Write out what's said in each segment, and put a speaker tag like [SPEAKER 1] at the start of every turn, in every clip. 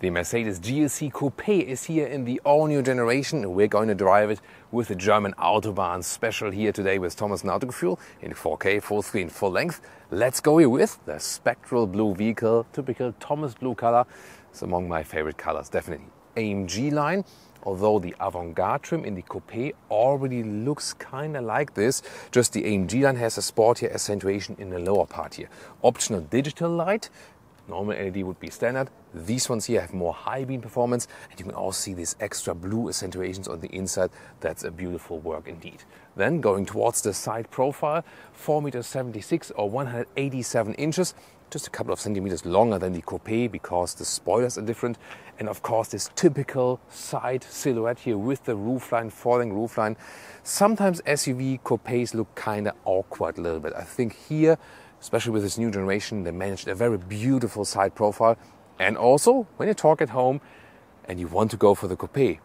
[SPEAKER 1] The Mercedes GLC Coupe is here in the all-new generation. We're going to drive it with the German Autobahn special here today with Thoma스는 in 4K, full screen, full length. Let's go here with the spectral blue vehicle, typical Thomas blue color. It's among my favorite colors, definitely. AMG-Line, although the avant-garde trim in the Coupe already looks kind of like this. Just the AMG-Line has a sportier accentuation in the lower part here. Optional digital light. Normal LED would be standard. These ones here have more high beam performance, and you can also see these extra blue accentuations on the inside. That's a beautiful work indeed. Then going towards the side profile, 4.76 m or 187 inches, just a couple of centimeters longer than the Coupe because the spoilers are different. And of course this typical side silhouette here with the roofline, falling roofline. Sometimes SUV Coupes look kind of awkward a little bit. I think here, especially with this new generation, they managed a very beautiful side profile. And also, when you talk at home and you want to go for the Coupe,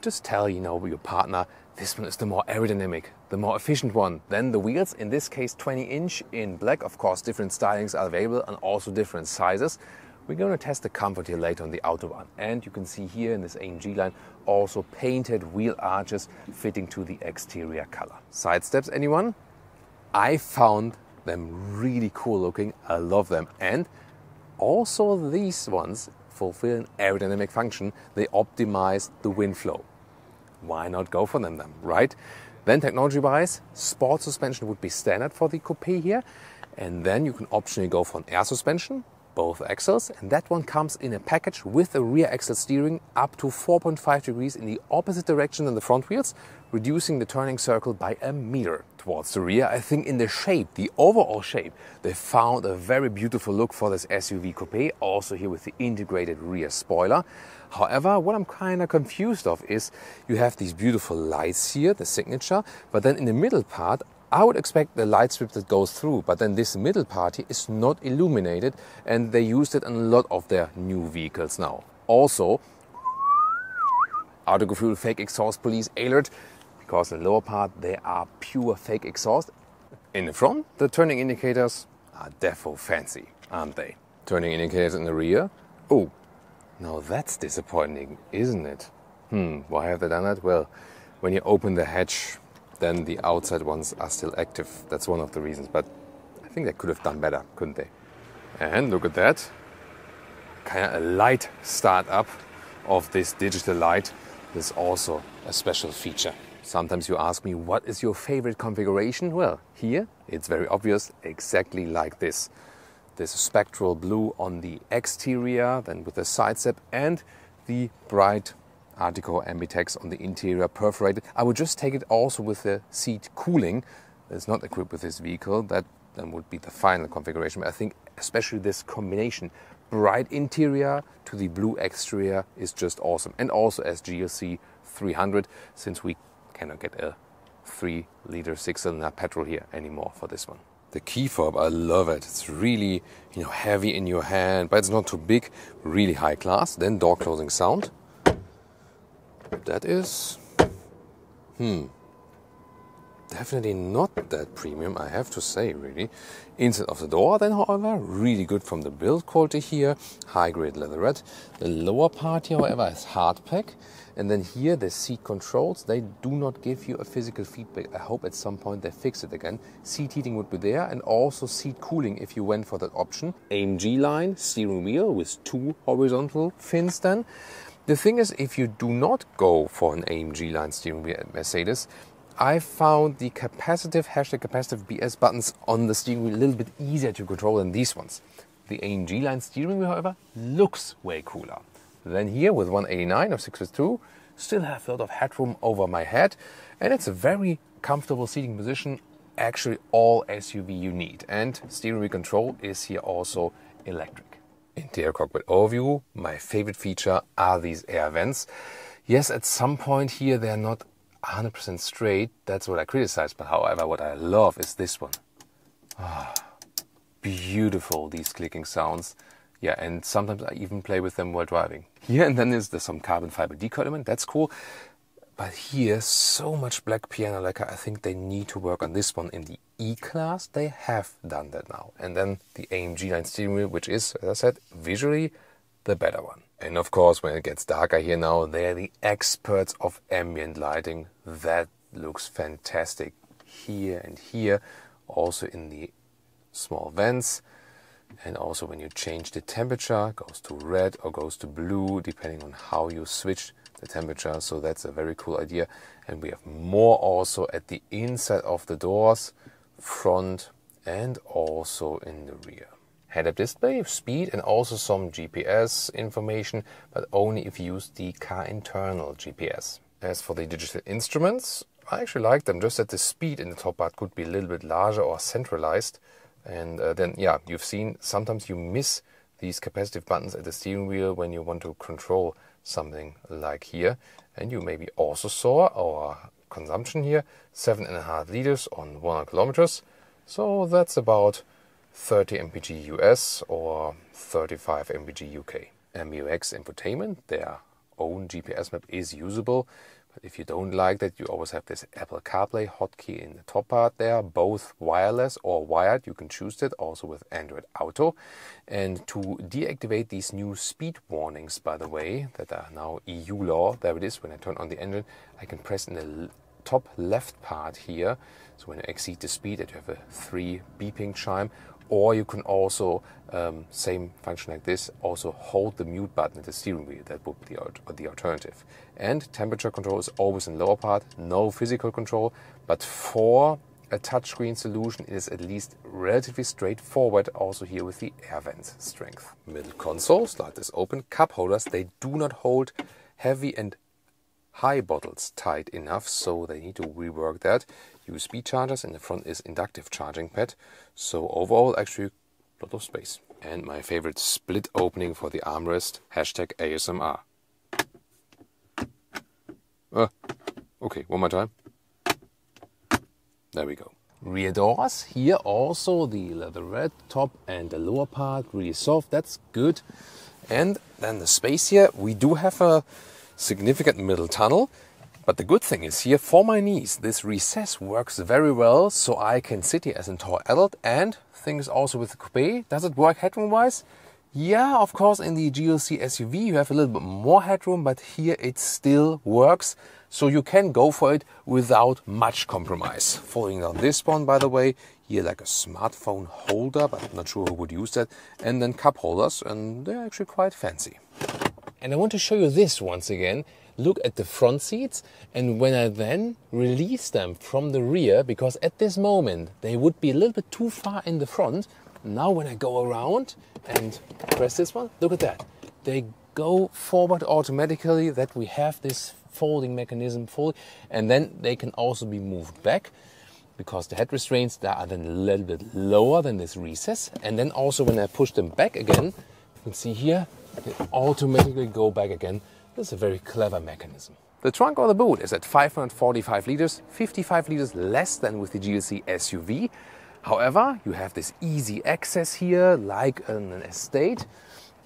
[SPEAKER 1] just tell, your partner, this one is the more aerodynamic, the more efficient one. Then the wheels, in this case 20-inch in black. Of course, different stylings are available and also different sizes. We're going to test the comfort here later on the Autobahn. And you can see here in this AMG line also painted wheel arches fitting to the exterior color. Side steps, anyone? I found them really cool looking. I love them. And also these ones fulfill an aerodynamic function. They optimize the wind flow. Why not go for them then, right? Then technology-wise, sport suspension would be standard for the Coupe here. And then you can optionally go for an air suspension, both axles. And that one comes in a package with a rear axle steering up to 4.5 degrees in the opposite direction than the front wheels, reducing the turning circle by a meter. Towards the rear, I think in the shape, the overall shape, they found a very beautiful look for this SUV Coupe, also here with the integrated rear spoiler. However, what I'm kind of confused of is you have these beautiful lights here, the signature, but then in the middle part, I would expect the light strip that goes through, but then this middle part here is not illuminated, and they used it in a lot of their new vehicles now. Also, Autogefühl fake exhaust police alert, because in the lower part they are pure fake exhaust. In the front, the turning indicators are defo fancy, aren't they? Turning indicators in the rear? Oh, now that's disappointing, isn't it? Why have they done that? Well, when you open the hatch, then the outside ones are still active. That's one of the reasons, but I think they could have done better, couldn't they? And look at that. Kind of a light start-up of this digital light. This is also a special feature. Sometimes you ask me, what is your favorite configuration? Well, here it's very obvious, exactly like this. This spectral blue on the exterior, then with the side step, and the bright Artico Ambitex on the interior perforated. I would just take it also with the seat cooling. It's not equipped with this vehicle. That then would be the final configuration. But I think especially this combination, bright interior to the blue exterior, is just awesome. And also as GLC 300, since we cannot get a 3-liter 6-cylinder petrol here anymore for this one. The key fob, I love it. It's really, heavy in your hand, but it's not too big. Really high class. Then door closing sound. That is, definitely not that premium, I have to say, really. Inside of the door, then, however, really good from the build quality here. High-grade leatherette. The lower part here, however, is hardpack. And then here, the seat controls, they do not give you a physical feedback. I hope at some point they fix it again. Seat heating would be there, and also seat cooling if you went for that option. AMG line, steering wheel with 2 horizontal fins then. The thing is, if you do not go for an AMG line steering wheel at Mercedes, I found the capacitive BS buttons on the steering wheel a little bit easier to control than these ones. The AMG line steering wheel, however, looks way cooler. Then here with 189 of 6'2", still have a lot of headroom over my head, and it's a very comfortable seating position, actually all SUV you need. And steering wheel control is here also electric. Interior cockpit overview, my favorite feature are these air vents. Yes, at some point here they're not 100% straight, that's what I criticize, but however what I love is this one. Beautiful, these clicking sounds. Yeah, and sometimes I even play with them while driving. Here and then there's some carbon fiber decal element, that's cool. But here, so much black piano lacquer, I think they need to work on this one. In the E-Class, they have done that now. And then the AMG-Line steering wheel, which is, as I said, visually the better one. And of course, when it gets darker here now, they're the experts of ambient lighting. That looks fantastic here and here, also in the small vents. And also when you change the temperature, it goes to red or goes to blue, depending on how you switch the temperature. So that's a very cool idea. And we have more also at the inside of the doors, front and also in the rear. Head-up display, speed and also some GPS information, but only if you use the car internal GPS. As for the digital instruments, I actually like them, just that the speed in the top part could be a little bit larger or centralized. And then, yeah, you've seen sometimes you miss these capacitive buttons at the steering wheel when you want to control something like here. And you maybe also saw our consumption here, 7.5 liters on 100 kilometers. So that's about 30 mpg US or 35 mpg UK. MBUX infotainment, their own GPS map is usable. But if you don't like that, you always have this Apple CarPlay hotkey in the top part there, both wireless or wired. You can choose that also with Android Auto. And to deactivate these new speed warnings, by the way, that are now EU law, there it is, when I turn on the engine, I can press in the top left part here. So when you exceed the speed, that you have a 3 beeping chime. Or you can also, same function like this, also hold the mute button at the steering wheel. That would be the alternative. And temperature control is always in lower part, no physical control. But for a touchscreen solution, it is at least relatively straightforward, also here with the air vent strength. Middle console, slide this open. Cup holders, they do not hold heavy and high bottles tight enough, so they need to rework that. USB chargers, in the front is inductive charging pad. So overall, actually, a lot of space. And my favorite split opening for the armrest, hashtag ASMR. Okay, one more time. There we go. Rear doors, here also the leatherette top and the lower part, really soft, that's good. And then the space here, we do have a significant middle tunnel. But the good thing is here, for my knees, this recess works very well, so I can sit here as a tall adult. And things also with the coupe, does it work headroom-wise? Yeah, of course, in the GLC SUV you have a little bit more headroom, but here it still works. So you can go for it without much compromise. Folding down this one, by the way, here like a smartphone holder, but I'm not sure who would use that. And then cup holders, and they're actually quite fancy. And I want to show you this once again. Look at the front seats, and when I then release them from the rear, because at this moment they would be a little bit too far in the front. Now when I go around and press this one, look at that. They go forward automatically, that we have this folding mechanism fully, and then they can also be moved back because the head restraints they are then a little bit lower than this recess. And then also when I push them back again, you can see here, they automatically go back again. This is a very clever mechanism. The trunk or the boot is at 545 liters, 55 liters less than with the GLC SUV. However, you have this easy access here, like an estate.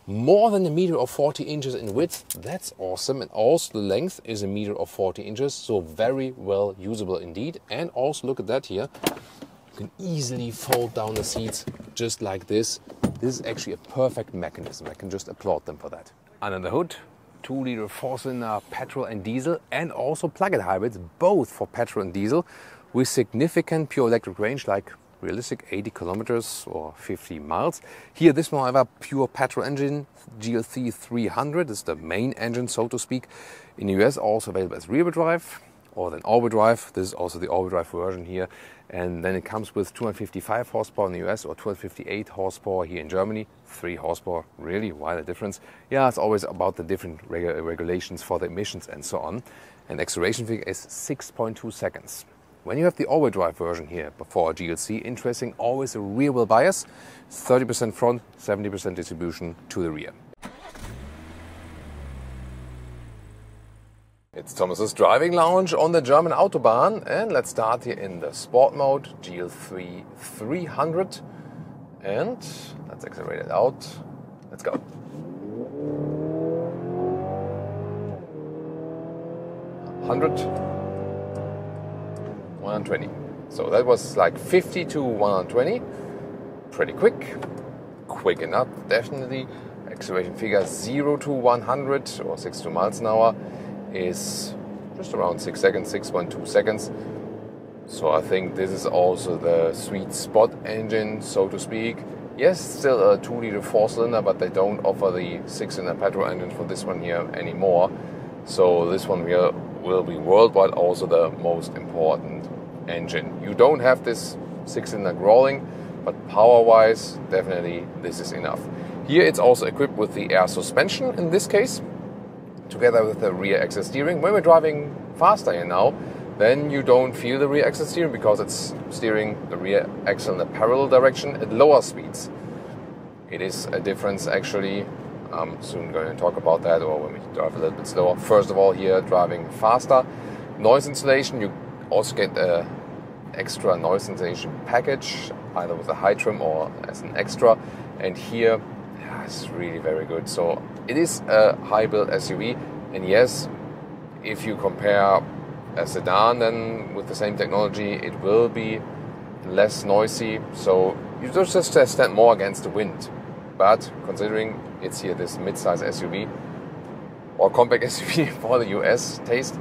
[SPEAKER 1] More than 1 meter or 40 inches in width, that's awesome. And also the length is 1 meter or 40 inches, so very well usable indeed. And also look at that here. You can easily fold down the seats just like this. This is actually a perfect mechanism. I can just applaud them for that. Under the hood, 2-liter 4-cylinder petrol and diesel, and also plug-in hybrids, both for petrol and diesel, with significant pure electric range, like realistic 80 kilometers or 50 miles. Here, this one, however, pure petrol engine, GLC 300 is the main engine, so to speak. In the US, also available as rear-wheel drive, or then all-wheel drive. This is also the all-wheel drive version here. And then it comes with 255 horsepower in the US or 258 horsepower here in Germany. 3 horsepower, really? Why the difference? Yeah, it's always about the different regulations for the emissions and so on. And acceleration figure is 6.2 seconds. When you have the all-wheel drive version here for a GLC, interesting, always a rear-wheel bias, 30% front, 70% distribution to the rear. It's Thomas's driving lounge on the German Autobahn, and let's start here in the sport mode, GL3 300, and let's accelerate it out. Let's go. 100, 120. So that was like 50 to 120. Pretty quick enough, definitely. acceleration figure 0 to 100 or 62 miles an hour is just around 6 seconds, 6.2 seconds. So I think this is also the sweet spot engine, so to speak. Yes, still a 2-liter 4-cylinder, but they don't offer the 6-cylinder petrol engine for this one here anymore. So this one here will be worldwide also the most important engine. You don't have this 6-cylinder growling, but power-wise, definitely this is enough. Here it's also equipped with the air suspension in this case, together with the rear axle steering. When we're driving faster here now, then you don't feel the rear axle steering because it's steering the rear axle in a parallel direction at lower speeds. It is a difference actually. I'm soon going to talk about that, or when we drive a little bit slower. First of all, here driving faster, noise insulation, you also get an extra noise insulation package, either with a high trim or as an extra. And here, it's really very good. So it is a high-build SUV, and yes, if you compare a sedan then with the same technology, it will be less noisy, so you just stand more against the wind. But considering it's here this mid-size SUV or compact SUV for the US taste,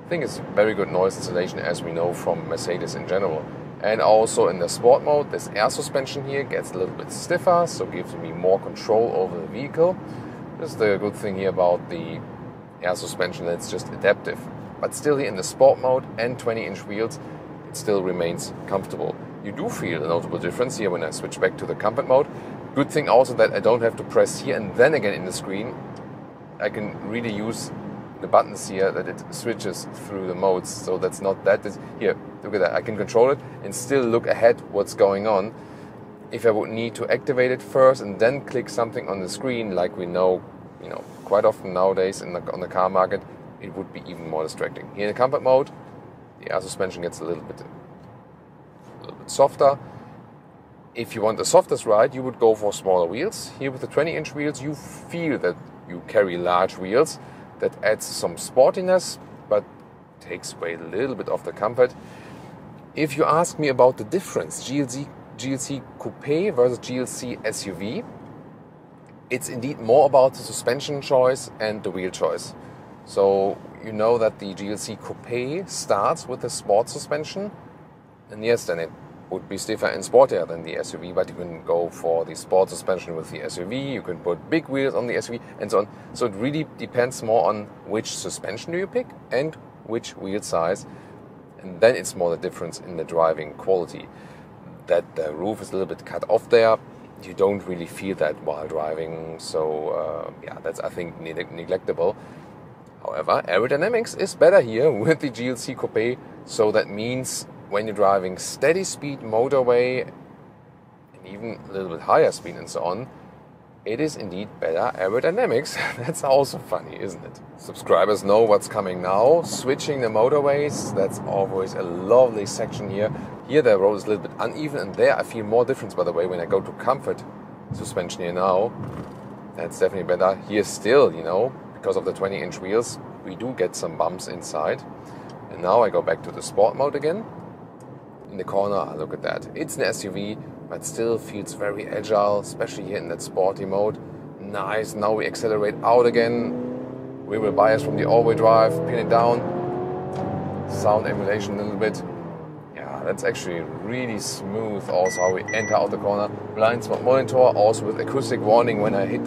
[SPEAKER 1] I think it's very good noise insulation, as we know from Mercedes in general. And also in the sport mode, this air suspension here gets a little bit stiffer, so gives me more control over the vehicle. This is the good thing here about the air suspension, that it's just adaptive. But still here in the sport mode and 20-inch wheels, it still remains comfortable. You do feel a notable difference here when I switch back to the comfort mode. Good thing also that I don't have to press here and then again in the screen. I can really use the buttons here that it switches through the modes, so that's not that. Here, look at that. I can control it and still look ahead what's going on. If I would need to activate it first and then click something on the screen, like we know, quite often nowadays on the car market, it would be even more distracting. Here in the comfort mode, the air suspension gets a little bit softer. If you want the softest ride, you would go for smaller wheels. Here with the 20-inch wheels, you feel that you carry large wheels. That adds some sportiness, but takes away a little bit of the comfort. If you ask me about the difference, GLC Coupe versus GLC SUV, it's indeed more about the suspension choice and the wheel choice. So you know that the GLC Coupe starts with the sport suspension, and yes, then it would be stiffer and sportier than the SUV, but you can go for the sport suspension with the SUV, you can put big wheels on the SUV, and so on. So it really depends more on which suspension do you pick and which wheel size, and then it's more the difference in the driving quality. That the roof is a little bit cut off there, you don't really feel that while driving, so that's, I think, neglectable. However, aerodynamics is better here with the GLC Coupe, so that means when you're driving steady speed motorway and even a little bit higher speed and so on, it is indeed better aerodynamics. That's also funny, isn't it? Subscribers know what's coming now. Switching the motorways, that's always a lovely section here. Here the road is a little bit uneven, and there I feel more difference, by the way, when I go to comfort suspension here now. That's definitely better. Here still, because of the 20-inch wheels, we do get some bumps inside. And now I go back to the sport mode again. In the corner, look at that. It's an SUV, but still feels very agile, especially here in that sporty mode. Nice, now we accelerate out again. We will bias from the all-wheel drive, pin it down. Sound emulation a little bit. Yeah, that's actually really smooth also how we enter out the corner. Blind spot monitor, also with acoustic warning when I hit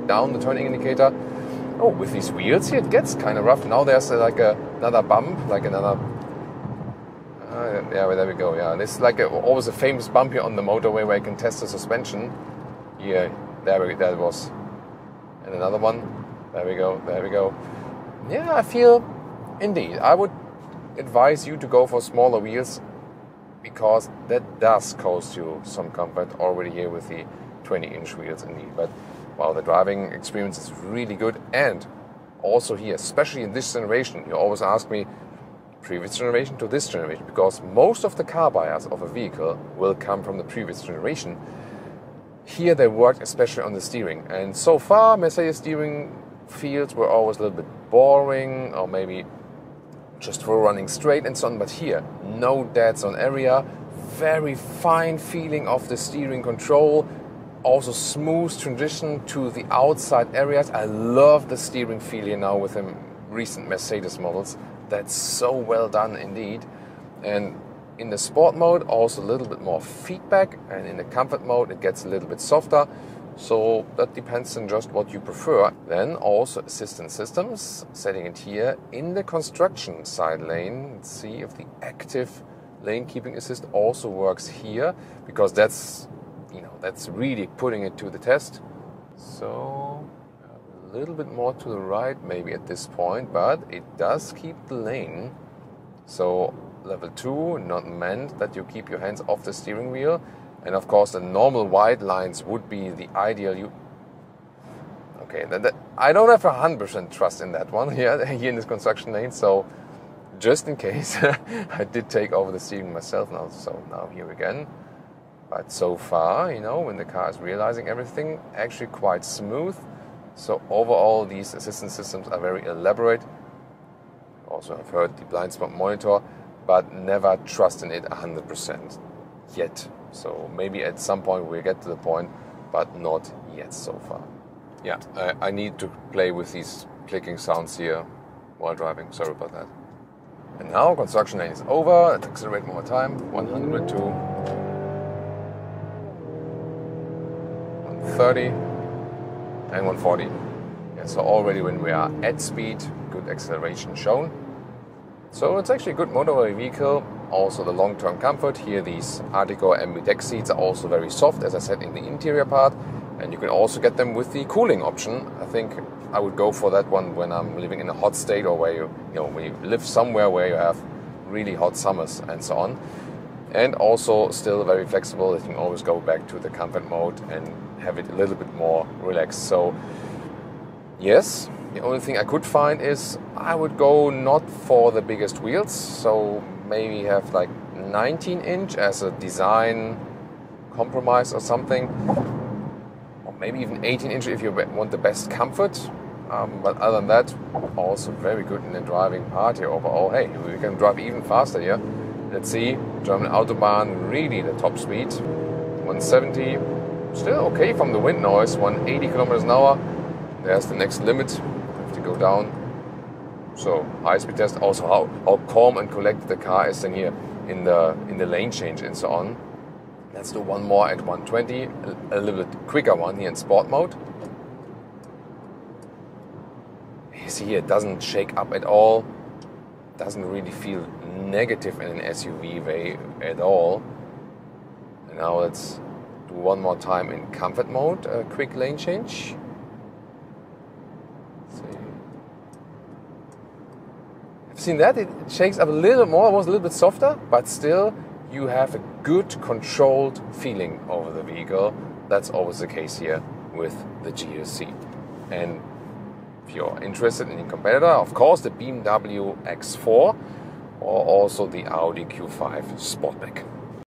[SPEAKER 1] down the turning indicator. Oh, with these wheels here, it gets kind of rough. Now there's another bump, like another... there we go. Yeah, this is like always a famous bump here on the motorway where I can test the suspension. Yeah, there it was. And another one. There we go. Yeah, I feel, indeed, I would advise you to go for smaller wheels, because that does cost you some comfort already here with the 20-inch wheels indeed. But wow, the driving experience is really good. And also here, especially in this generation, you always ask me, previous generation to this generation, because most of the car buyers of a vehicle will come from the previous generation. Here they worked especially on the steering, and so far Mercedes steering fields were always a little bit boring, or maybe just for running straight and so on. But here, no dead zone area, very fine feeling of the steering control, Also smooth transition to the outside areas. I love the steering feel here now with the recent Mercedes models. That's so well done indeed. And in the sport mode, also a little bit more feedback, and in the comfort mode it gets a little bit softer. So that depends on just what you prefer. Then also assistance systems, setting it here in the construction side lane. Let's see if the active lane keeping assist also works here, because that's really putting it to the test. So a little bit more to the right maybe at this point, but it does keep the lane. So level 2, not meant that you keep your hands off the steering wheel. And of course the normal wide lines would be the ideal. Okay, I don't have 100% trust in that one here in this construction lane, so just in case I did take over the steering myself now. So now here again. But so far, when the car is realizing everything, actually quite smooth. So overall, these assistance systems are very elaborate. Also, I've heard the blind spot monitor, but never trust in it 100% yet. So maybe at some point we'll get to the point, but not yet so far. Yeah, I need to play with these clicking sounds here while driving. Sorry about that. And now construction lane is over. Let's accelerate one more time. 102. 130 and 140. Yeah, so already when we are at speed, good acceleration shown. So it's actually a good motorway vehicle. Also the long-term comfort. Here these Artico ambidextrous seats are also very soft, as I said, in the interior part. And you can also get them with the cooling option. I think I would go for that one when I'm living in a hot state, or where when you live somewhere where you have really hot summers and so on. And also still very flexible. You can always go back to the comfort mode and have it a little bit more relaxed. So yes, the only thing I could find is I would go not for the biggest wheels. So maybe have like 19-inch as a design compromise or something. Or maybe even 18-inch if you want the best comfort. But other than that, also very good in the driving part here overall. Hey, we can drive even faster here. Let's see, German Autobahn, really the top speed. 170, still okay from the wind noise, 180 kilometers an hour. There's the next limit, have to go down. So high speed test, also how calm and collected the car is in here in the lane change and so on. Let's do one more at 120, a little bit quicker one here in sport mode. You see here, it doesn't shake up at all. Doesn't really feel negative in an SUV way at all. And now let's do one more time in comfort mode, a quick lane change. Let's see. I've seen that, it shakes up a little more, it was a little bit softer, but still you have a good controlled feeling over the vehicle. That's always the case here with the GLC. And if you're interested in a competitor, of course the BMW X4 or also the Audi Q5 Sportback.